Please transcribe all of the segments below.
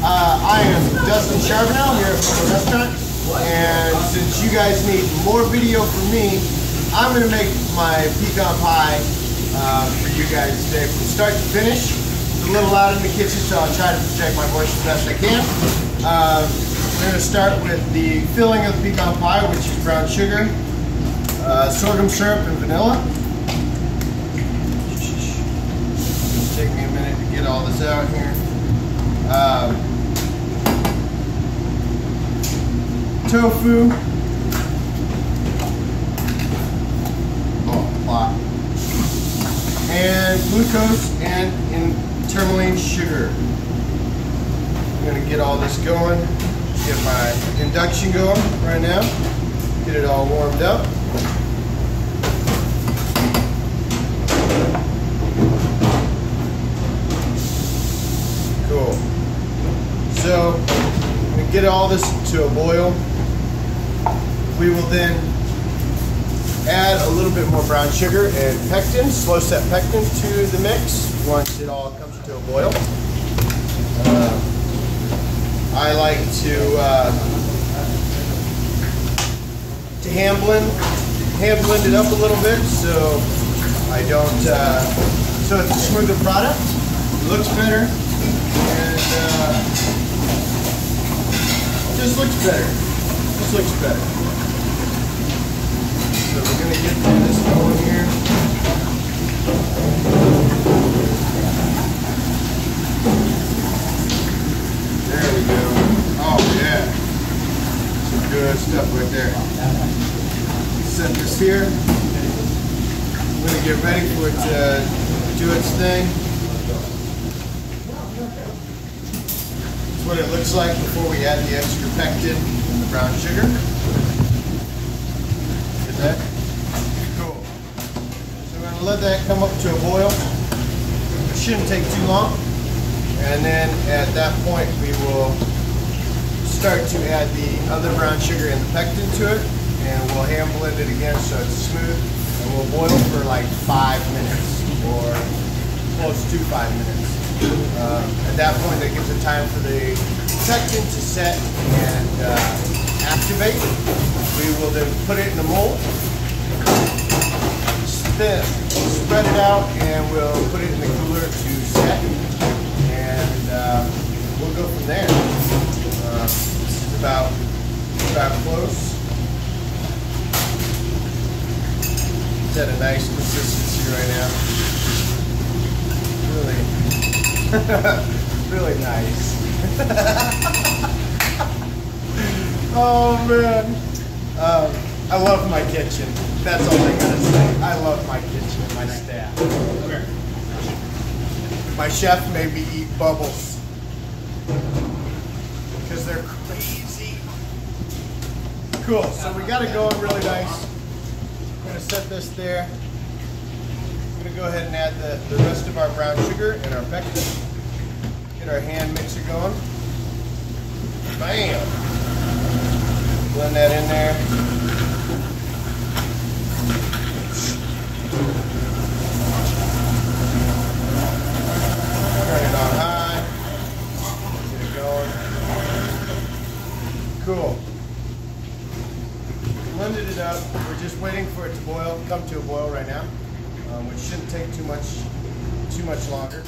I am Dustin Charbonneau here at the restaurant, and since you guys need more video from me, I'm going to make my pecan pie for you guys today from start to finish. It's a little loud in the kitchen, so I'll try to protect my voice as best I can. We're going to start with the filling of the pecan pie, which is brown sugar, sorghum syrup, and vanilla. It'll take me a minute to get all this out here. Tofu, and glucose and tourmaline sugar. I'm going to get all this going, get my induction going right now, get it all warmed up. Cool. So I'm going to get all this to a boil. We will then add a little bit more brown sugar and pectin, slow set pectin to the mix once it all comes to a boil. I like to hand blend it up a little bit so I don't, so it's a smoother product. It looks better and just looks better. Just looks better. So we're going to get this going here. There we go. Oh yeah. Some good stuff right there. Set this here. I'm going to get ready for it to do its thing. That's what it looks like before we add the extra pectin and the brown sugar. That. Cool. So we're going to let that come up to a boil. It shouldn't take too long. And then at that point we will start to add the other brown sugar and the pectin to it. And we'll hand blend it again so it's smooth. And we'll boil for like 5 minutes or close to 5 minutes. At that point that gives it time for the pectin to set and activate. We will then put it in the mold, spread it out, and we'll put it in the cooler to set, and we'll go from there. This is about close. It's at a nice consistency right now. Really, really nice. Oh man. I love my kitchen. That's all I gotta say. I love my kitchen and my staff. My chef made me eat bubbles because they're crazy. Cool. So we got it going really nice. I'm gonna set this there. I'm gonna go ahead and add the rest of our brown sugar and our pectin. Get our hand mixer going. Bam. Blend that in there. Turn it on high. Get it going. Cool. Blended it up. We're just waiting for it to boil, come to a boil right now, which shouldn't take too much longer.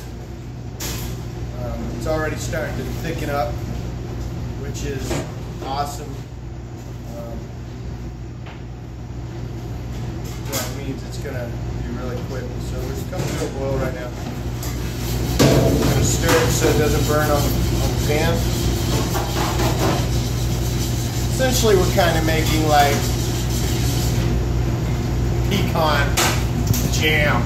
It's already starting to thicken up, which is awesome. That means it's going to be really quick. So we're just coming to a boil right now. I'm going to stir it so it doesn't burn on the pan. Essentially we're kind of making like pecan jam.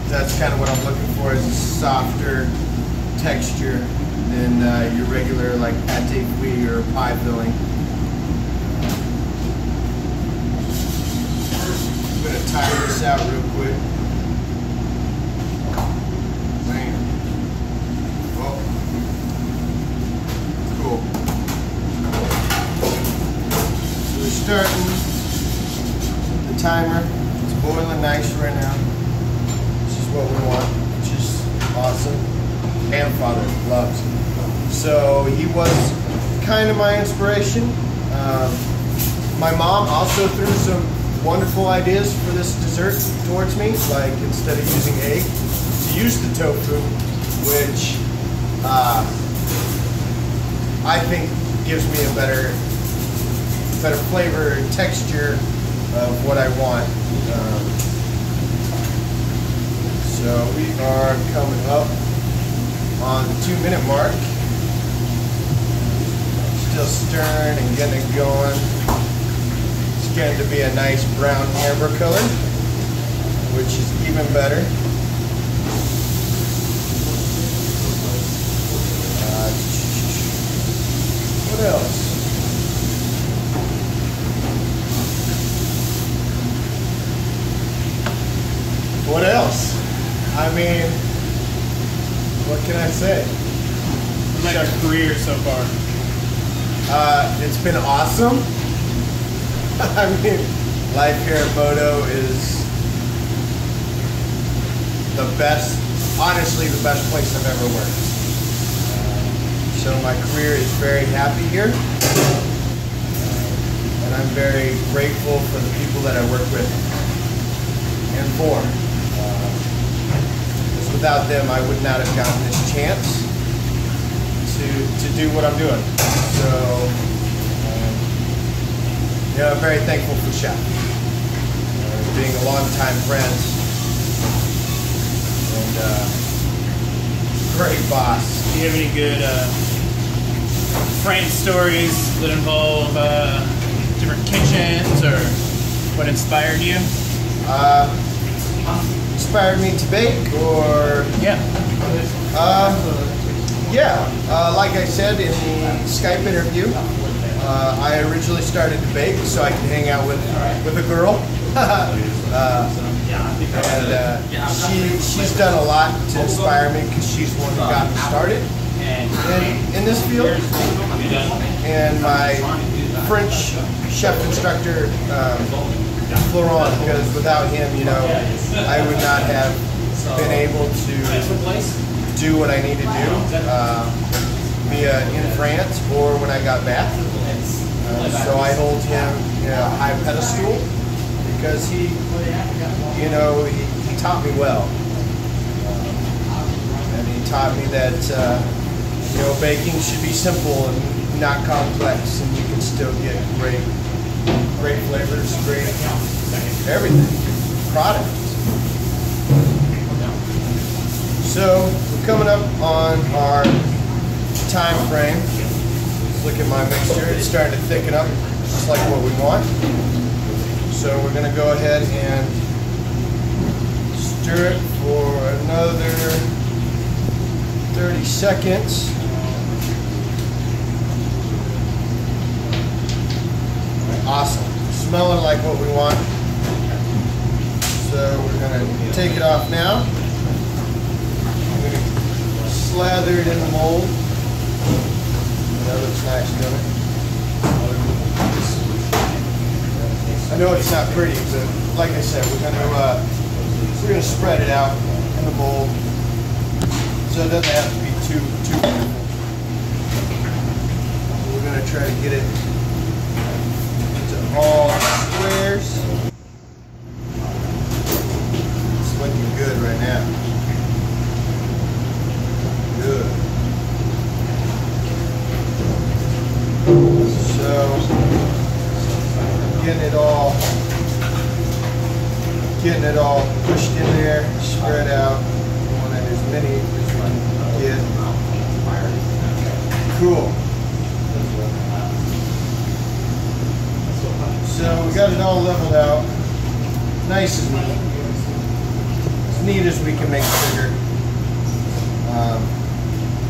That's kind of what I'm looking for, is a softer texture than your regular like pate fouille or pie filling. I'm going to tire this out real quick. Man. Oh. Cool. So we're starting the timer. It's boiling nice right now. This is what we want, which is awesome. Grandfather loves it. So he was kind of my inspiration. My mom also threw some wonderful ideas for this dessert towards me, like instead of using egg, to use the tofu, which I think gives me a better flavor and texture of what I want. So we are coming up on the 2-minute mark. Still stirring and getting it going. It's getting to be a nice brown amber color, which is even better. What else? What else? I mean, what can I say? How's your career so far? It's been awesome. I mean, life here at Moto is the best, honestly, the best place I've ever worked. So my career is very happy here. And I'm very grateful for the people that I work with and for. Because without them, I would not have gotten this chance to do what I'm doing. So, I'm very thankful for Chef. Being a longtime friend and great boss. Do you have any good friend stories that involve different kitchens, or what inspired you? Inspired me to bake, or yeah. Like I said in the Skype interview, I originally started to bake so I could hang out with a girl. She's done a lot to inspire me because she's the one who got me started in this field. And my French chef instructor, Florent, because without him, I would not have been able to do what I need to do via in France or when I got back. So I hold him in a high pedestal because he taught me well. And he taught me that baking should be simple and not complex, and you can still get great flavors, great everything, product. So we're coming up on our time frame. Let's look at my mixture. It's starting to thicken up, just like what we want. So we're going to go ahead and stir it for another 30 seconds. Awesome. Smelling like what we want. So we're going to take it off now. I'm going to slather it in the mold. That looks nice, doesn't it? I know it's not pretty, but like I said, we're going to spread it out in the mold, so it doesn't have to be too beautiful. We're going to try to get it into all squares. It's looking good right now. Good. So, getting it all pushed in there, spread out. We want as many as we can get. Cool. So we got it all leveled out, nice and neat, as neat as we can make sugar.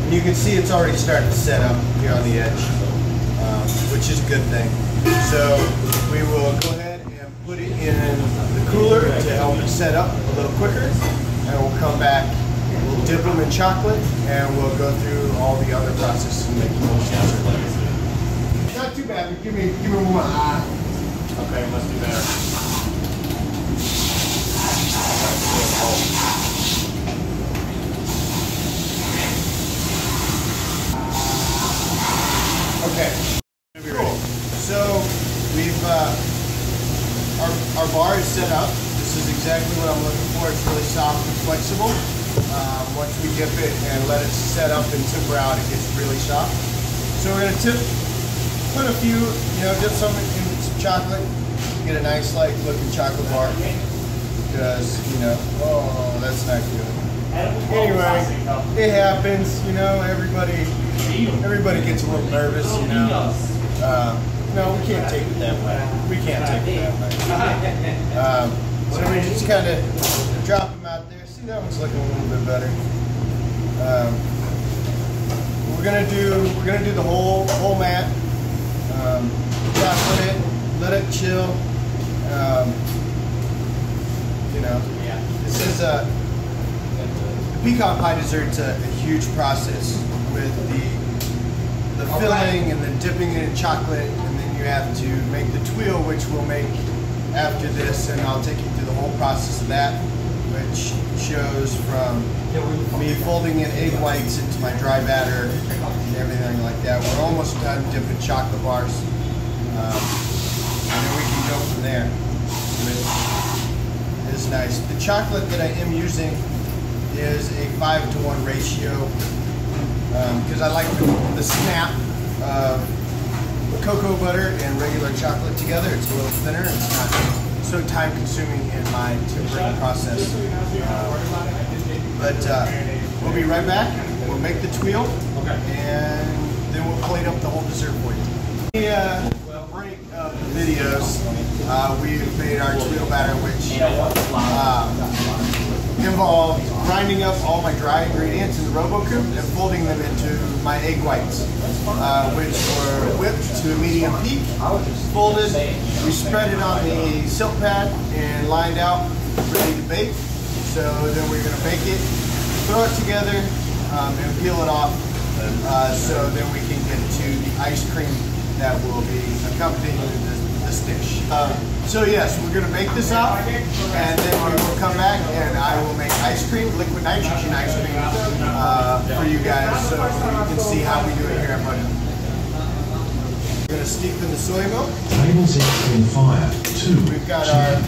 And you can see it's already starting to set up here on the edge, which is a good thing. So we will go ahead and put it in the cooler to help it set up a little quicker, and we'll come back, we'll dip them in chocolate, and we'll go through all the other processes and make more sugar. Not too bad, but give me more. Okay, must be better. Okay. Cool. So we've our bar is set up. This is exactly what I'm looking for. It's really soft and flexible. Once we dip it and let it set up and temper out, it gets really soft. So we're gonna put a few, dip some in some chocolate, get a nice like looking chocolate bar. Because oh, that's not good. Anyway, it happens. Everybody gets a little nervous. No, we can't take it that way. We can't take it that way. So we just kind of drop them out there. See, that one's looking a little bit better. We're gonna do the whole mat. Chocolate it, let it chill. This is the pecan pie dessert's a huge process with the filling and then dipping it in chocolate, and then you have to make the tuile, which we'll make after this, and I'll take you through the whole process of that, which shows from me folding in egg whites into my dry batter and everything like that. We're almost done dipping chocolate bars, and then we can go from there. Is nice. The chocolate that I am using is a 5-to-1 ratio because I like the snap of cocoa butter and regular chocolate together. It's a little thinner. It's not so time consuming in my tempering process. But we'll be right back. We'll make the tuile and then we'll plate up the whole dessert for you. Break of videos, we've made our tuile batter, which involved grinding up all my dry ingredients in the RoboCoupe and folding them into my egg whites, which were whipped to a medium peak, folded. We spread it on the silk pad and lined out, ready to bake. So then we're going to bake it, throw it together, and peel it off, so then we can get to the ice cream that will be accompanying this dish. So yes, we're going to bake this out, and then we will come back and I will make ice cream, liquid nitrogen ice cream, for you guys, so you can see how we do it here at Buddy. We're going to steep in the soy milk. Tables in fire. 2. We've got our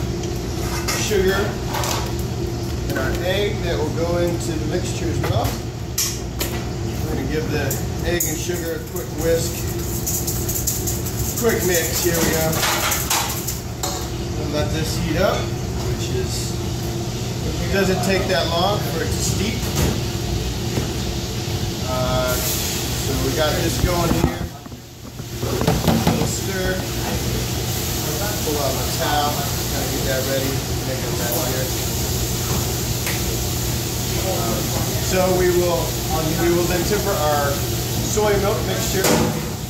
sugar and our egg that will go into the mixture as well. We're going to give the egg and sugar a quick whisk. Quick mix, here we go. We'll let this heat up, which doesn't take that long for it to steep. So we got this going here. A little stir. Pull out my towel, kind of get that ready, make a mess here. So we will then temper our soy milk mixture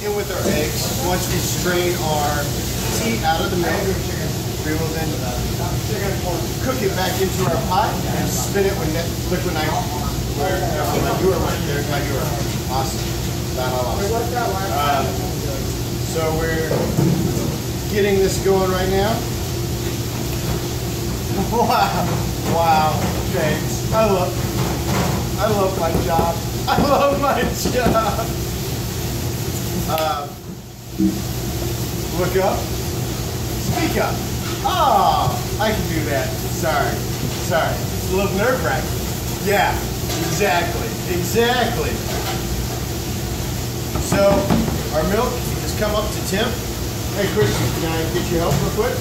in with our eggs. Once we strain our tea out of the milk, we will then cook it back into our pot and spin it with liquid nitrogen. You were right there. You were awesome. So we're getting this going right now. Wow. Thanks. I love my job. I love my job. Look up. Speak up. Oh, I can do that. Sorry. It's a little nerve-wracking. Yeah, exactly. So, our milk has come up to temp. Hey, Christian, can I get your help real quick?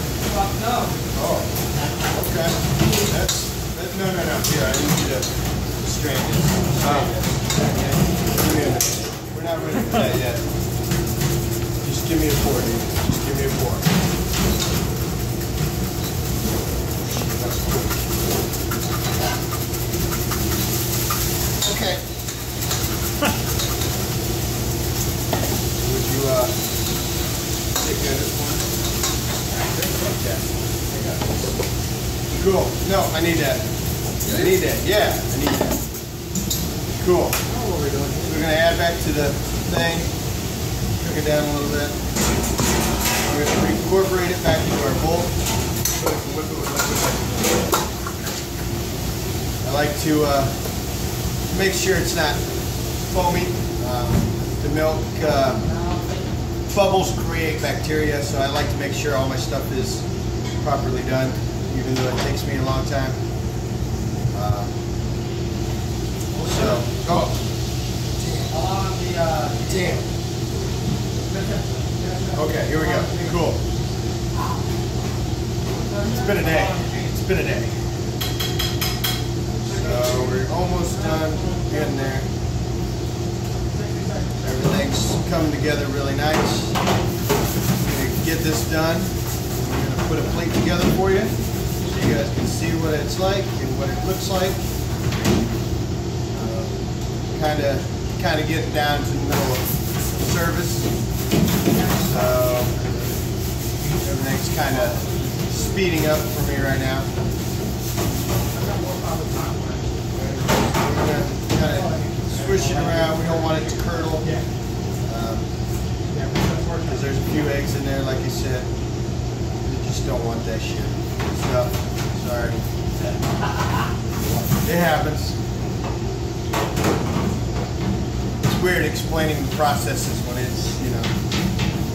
No. Oh, okay. No. Here, I need you to strain this. We're not ready for that yet. Just give me a pour, dude. Just give me a pour. Okay. Would you take me on this one? Okay. Cool. No, I need that. Yeah, I need that. Cool. We're going to add back to the thing. Cook it down a little bit. We're going to incorporate it back into our bowl. So we can whip it with liquid nitrogen. I like to make sure it's not foamy. The milk bubbles create bacteria, so I like to make sure all my stuff is properly done, even though it takes me a long time. Damn. Okay, here we go. Cool. It's been a day. It's been a day. So we're almost done getting there. Everything's coming together really nice. I'm gonna get this done. I'm gonna put a plate together for you so you guys can see what it's like and what it looks like. Kind of getting down to the middle of service. So everything's kind of speeding up for me right now. We're gonna kind of swish it around. We don't want it to curdle. Because there's a few eggs in there, like I said. We just don't want that shit. So, sorry. It happens. It's weird explaining the processes when it's, you know,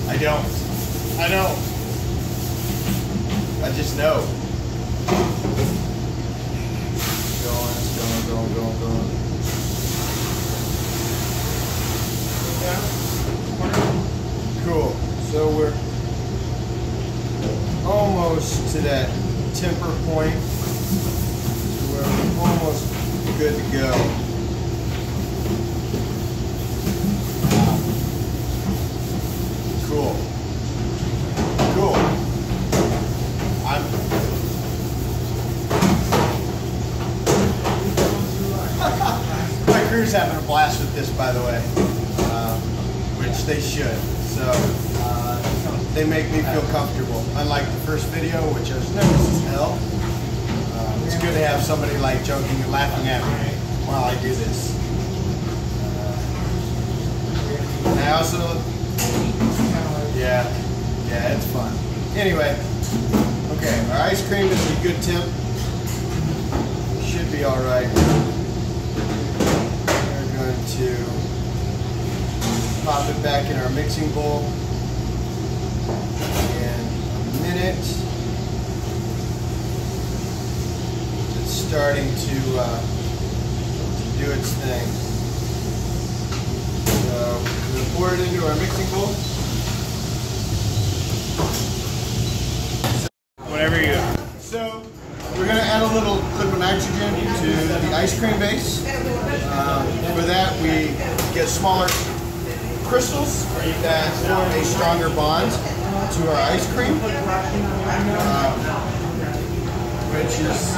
I know. I just know. Going. Cool. So we're almost to that temper point where we're almost good to go. Cool. My crew's having a blast with this, by the way, which they should. So they make me feel comfortable. Unlike the first video, which I was nervous as hell. It's good to have somebody like joking and laughing at me while I do this. And I also, yeah, it's fun. Anyway, okay, our ice cream is a good temp. Should be all right. We're going to pop it back in our mixing bowl in a minute. It's starting to do its thing. So we're going to pour it into our mixing bowl. Whatever you. So we're going to add a little liquid nitrogen to the ice cream base. For that, we get smaller crystals that form a stronger bond to our ice cream, which is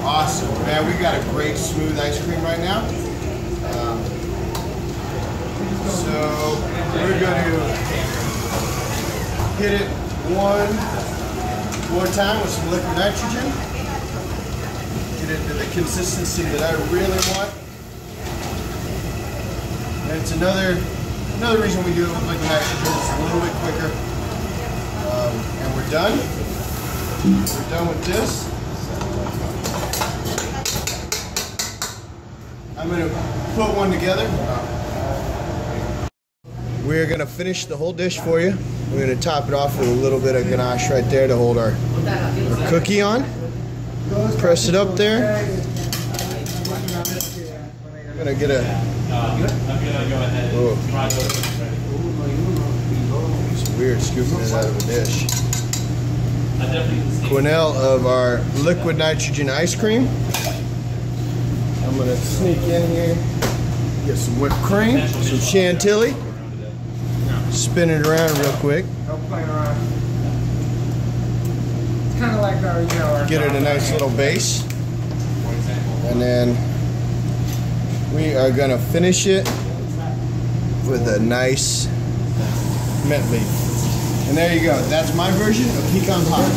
awesome. Man, we've got a great smooth ice cream right now. So we're going to hit it one more time with some liquid nitrogen. Get it to the consistency that I really want. And it's another reason we do it with liquid nitrogen. It's a little bit quicker. And we're done. We're done with this. I'm going to put one together. We're going to finish the whole dish for you. We're going to top it off with a little bit of ganache right there to hold our cookie on. Press it up there. I'm going to get a... Whoa. It's weird scooping it out of a dish. Quenelle of our liquid nitrogen ice cream. I'm going to sneak in here, get some whipped cream, some chantilly. Spin it around real quick. Don't play around. It's kind of like our, you know, Get it a nice little base. And then we are going to finish it with a nice mint leaf. And there you go. That's my version of pecan pie.